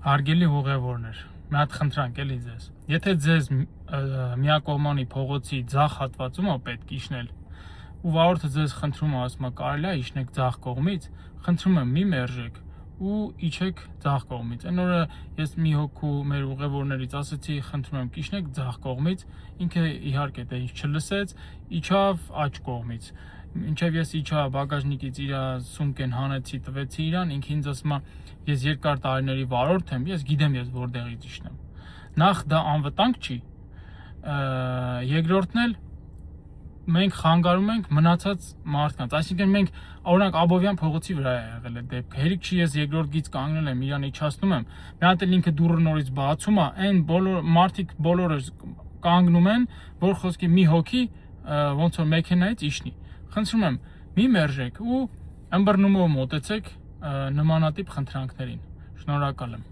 Հարգելի ուղևորներ, մի հատ խնդրանք էլի ձեզ։ Եթե ձեզ միակողմանի փողոցի ձախ հատվածում է պետք իջնել, ու վարորդը ձեզ խնդրում է, ասում է կարելի է իջնեք ձախ կողմից, խնդրում եմ մի մերժեք ու իջեք ձախ կողմից։ Այն օրը ես մի հոգու մեր ուղևորներից ասացի, խնդրում եմ իջնեք ձախ կողմից, ինքը իհարկե դե ինձ չլսեց, իջավ աջ կողմից։ Մինչև ես իջա բագաժնիկից իր սումկեն հանեցի, տվեցի իրան, ինքը ինձ ասում է ես երկար տարիների վարորդ եմ, ես գիտեմ ես որտեղից իջնեմ։ Նախ դա անվտանգ չի, երկրորդն էլ մենք խանգարում ենք մնացած մարդկանց, այսինքն մենք օրինակ Աբովյան փողոցի վրա է եղել է դեպքը, հերիք չի ես երկրորդ գիծ կանգնել եմ, իրան իջացնում եմ, մի հատ էլ ինքը դուռը նորից բացում է, այն մարդիկ բոլորը կանգնում են, որ խոսքի մի հոգի ոնց որ մեքենայից իջնի։ Խնդրում եմ, մի մերժեք ու ըմբռնումով մոտեցեք նմանատիպ խնդրանքներին։ Շնորհակալ եմ։